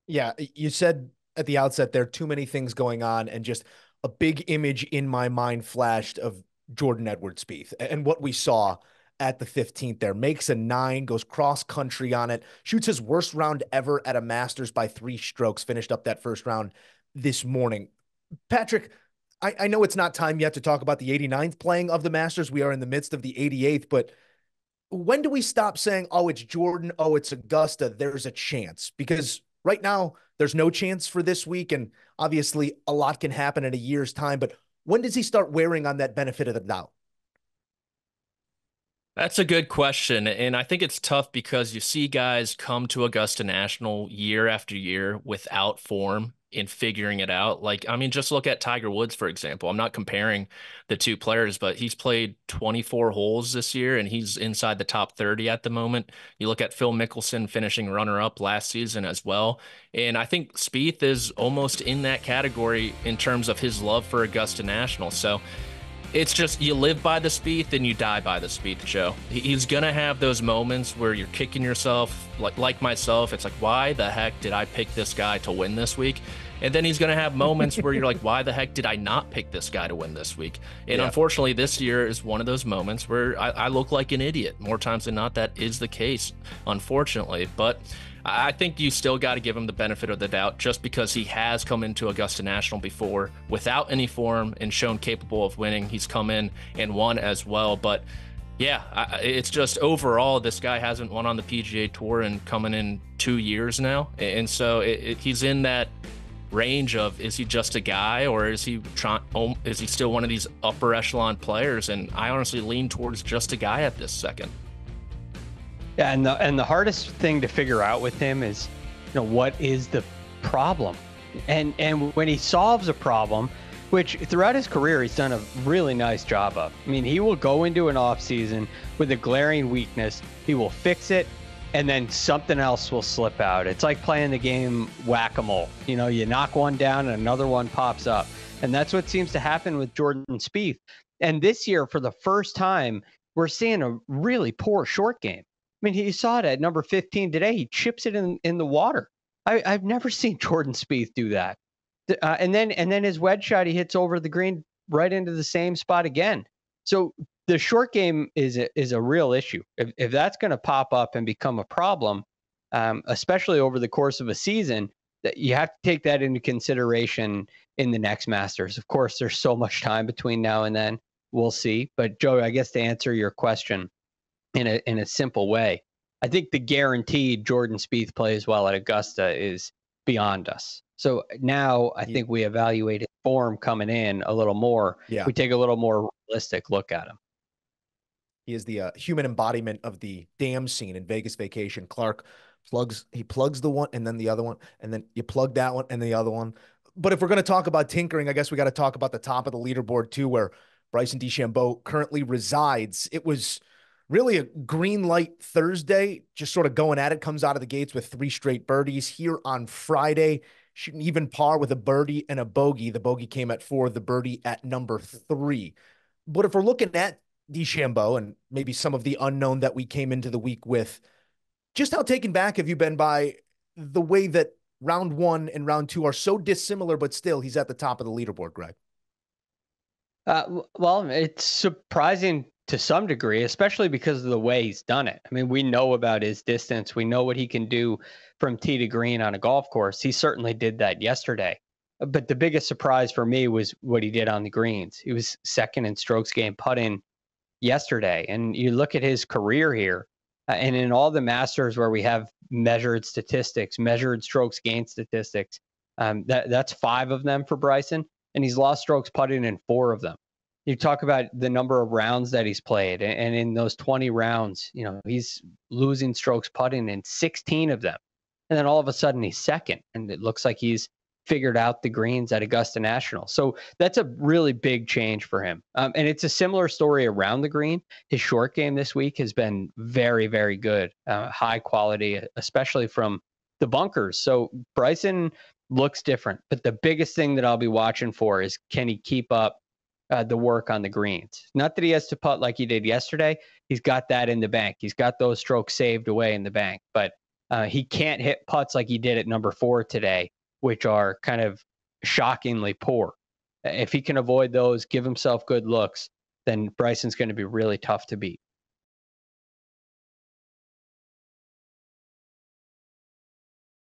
Yeah, you said at the outset there are too many things going on, and just a big image in my mind flashed of Jordan Edwards Spieth and what we saw at the 15th there. Makes a nine, goes cross country on it, shoots his worst round ever at a Masters by 3 strokes, finished up that first round this morning. Patrick, I know it's not time yet to talk about the 89th playing of the Masters. We are in the midst of the 88th, but when do we stop saying, oh, it's Jordan, oh, it's Augusta, there's a chance? Because right now, there's no chance for this week. And obviously, a lot can happen in a year's time. But when does he start wearing on that benefit of the doubt? That's a good question. And I think it's tough because you see guys come to Augusta National year after year without form in figuring it out. Like, I mean, just look at Tiger Woods, for example. I'm not comparing the two players, but he's played 24 holes this year and he's inside the top 30 at the moment. You look at Phil Mickelson finishing runner-up last season as well. And I think Spieth is almost in that category in terms of his love for Augusta National. So, it's just you live by the Spieth and you die by the Spieth, Joe. He's gonna have those moments where you're kicking yourself, like myself. It's like, why the heck did I pick this guy to win this week? And then he's gonna have moments where you're like, why the heck did I not pick this guy to win this week? And Yeah. unfortunately, this year is one of those moments where I look like an idiot. More times than not, that is the case, unfortunately. But I think you still got to give him the benefit of the doubt just because he has come into Augusta National before without any form and shown capable of winning. He's come in and won as well. But yeah, it's just overall, this guy hasn't won on the PGA Tour and coming in 2 years now. And so he's in that range of, is he just a guy or is he still one of these upper echelon players? And I honestly lean towards just a guy at this second. Yeah, and the hardest thing to figure out with him is, what is the problem? And when he solves a problem, which throughout his career he's done a really nice job of. I mean, he will go into an off season with a glaring weakness, he will fix it, and then something else will slip out. It's like playing the game whack-a-mole. You knock one down and another one pops up. And that's what seems to happen with Jordan Spieth. And this year, for the first time, we're seeing a really poor short game. I mean, he saw it at number 15 today. He chips it in the water. I've never seen Jordan Spieth do that. And then his wedge shot, he hits over the green right into the same spot again. So the short game is a real issue. If that's going to pop up and become a problem, especially over the course of a season, that you have to take that into consideration in the next Masters. Of course, there's so much time between now and then. We'll see. But Joe, I guess to answer your question in a simple way, I think the guaranteed Jordan Spieth plays well at Augusta is beyond us. So now I think we evaluate his form coming in a little more. Yeah. We take a little more realistic look at him. He is the human embodiment of the damn scene in Vegas Vacation. Clark plugs the one and then the other one, and then you plug that one and the other one. But if we're going to talk about tinkering, I guess we got to talk about the top of the leaderboard too, where Bryson DeChambeau currently resides. It was really a green light Thursday, just sort of going at it, comes out of the gates with 3 straight birdies here on Friday, shooting even par with a birdie and a bogey. The bogey came at 4, the birdie at number 3. But if we're looking at DeChambeau and maybe some of the unknown that we came into the week with, just how taken back have you been by the way that round 1 and round 2 are so dissimilar, but still he's at the top of the leaderboard, Greg? Well, it's surprising to some degree, especially because of the way he's done it. I mean, we know about his distance. We know what he can do from tee to green on a golf course. He certainly did that yesterday. But the biggest surprise for me was what he did on the greens. He was second in strokes gained putting yesterday. And you look at his career here, and in all the Masters where we have measured statistics, measured strokes gained statistics, that's 5 of them for Bryson, and he's lost strokes putting in 4 of them. You talk about the number of rounds that he's played, and in those 20 rounds, he's losing strokes putting in 16 of them. And then all of a sudden he's second, and it looks like he's figured out the greens at Augusta National. So that's a really big change for him. And it's a similar story around the green. His short game this week has been very, very good, high quality, especially from the bunkers. So Bryson looks different, but the biggest thing that I'll be watching for is, can he keep up the work on the greens? Not that he has to putt like he did yesterday. He's got that in the bank. He's got those strokes saved away in the bank. But He can't hit putts like he did at number 4 today, which are kind of shockingly poor. If he can avoid those, give himself good looks, then Bryson's going to be really tough to beat.